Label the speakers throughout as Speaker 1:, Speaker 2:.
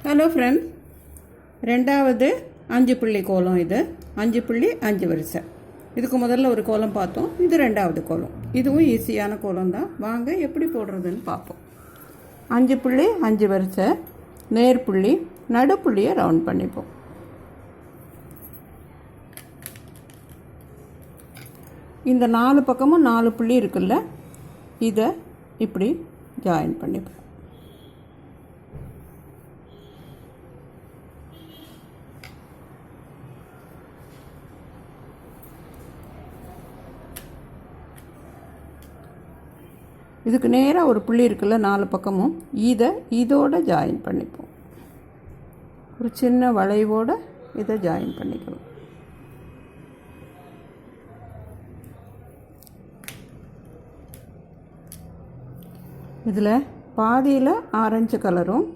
Speaker 1: Hello friends, ரெண்டாவது 5 புள்ளி கோலம். இது 5 புள்ளி 5 வரிசை. இதுக்கு முதல்ல ஒரு கோலம் பார்த்தோம். இது ரெண்டாவது கோலம். இதுவும் ஈஸியான கோலம் தான். வாங்க எப்படி போடுறதுன்னு பார்ப்போம். 5 புள்ளி 5 வரிசை, நேர்புள்ளி, நடுப்புள்ளியை ரவுண்ட் பண்ணிப்போம். இந்த 4 பக்கமும் 4 புள்ளி இருக்குல்ல, இதை இப்படி ஜாயின் பண்ணிப்போம். இதுக்கு நேராக ஒரு புள்ளி இருக்குல்ல 4 பக்கமும், இதோட ஜாயின் பண்ணிப்போம். ஒரு சின்ன வளைவோடு இதை ஜாயின் பண்ணிக்கணும். இதில் பாதியில் ஆரஞ்சு கலரும்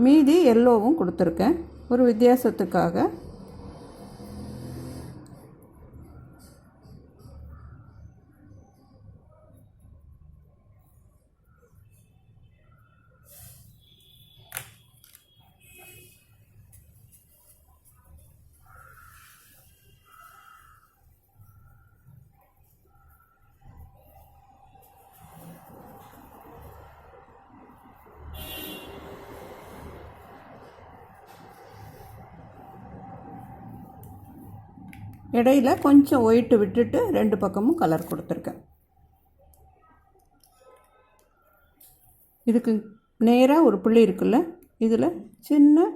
Speaker 1: மீதி எல்லோவும் கொடுத்துருக்கேன் ஒரு வித்தியாசத்துக்காக. இடையில கொஞ்சம் ஒயிட்டு விட்டுட்டு 2 பக்கமும் கலர் கொடுத்துருக்கேன். இதுக்கு நேராக ஒரு புள்ளி இருக்குல்ல, இதில் சின்ன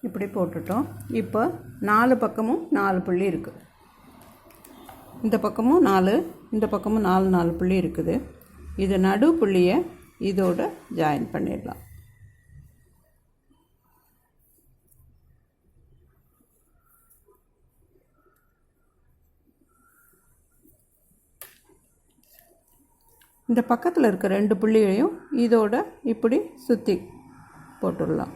Speaker 1: இப்படி போட்டுட்டோம். இப்போ 4 பக்கமும் 4 புள்ளி இருக்குது. இந்த பக்கமும் 4, இந்த பக்கமும் 4 புள்ளி இருக்குது. இது நடு புள்ளியை இதோட ஜாயின் பண்ணிடலாம். இந்த பக்கத்தில் இருக்க 2 புள்ளியையும் இதோட இப்படி சுற்றி போட்டுடலாம்.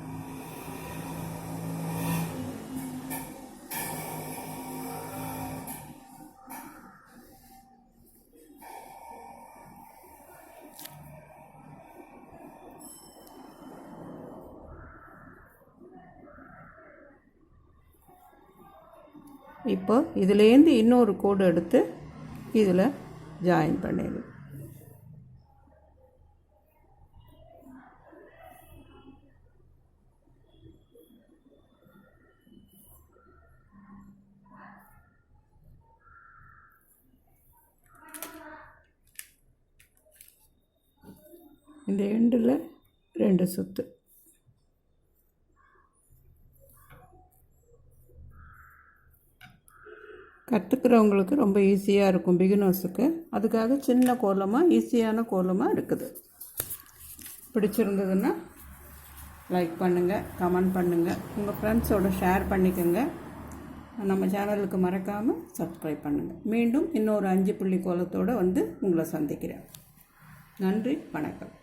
Speaker 1: இப்போ இதிலேருந்து இன்னொரு கோடு எடுத்து இதில் ஜாயின் பண்ணிடுங்க. இந்த எண்டில் 2 சுத்து. கற்றுக்கிறவங்களுக்கு ரொம்ப ஈஸியாக இருக்கும், பிகினர்ஸுக்கு. அதுக்காக சின்ன கோலமாக, ஈஸியான கோலமாக இருக்குது. பிடிச்சிருந்ததுன்னா லைக் பண்ணுங்கள், கமெண்ட் பண்ணுங்கள், உங்கள் ஃப்ரெண்ட்ஸோடு ஷேர் பண்ணிக்கோங்க. நம்ம சேனலுக்கு மறக்காமல் சப்ஸ்கிரைப் பண்ணுங்கள். மீண்டும் இன்னொரு 5 புள்ளி கோலத்தோடு வந்து உங்களை சந்திக்கிறேன். நன்றி, வணக்கம்.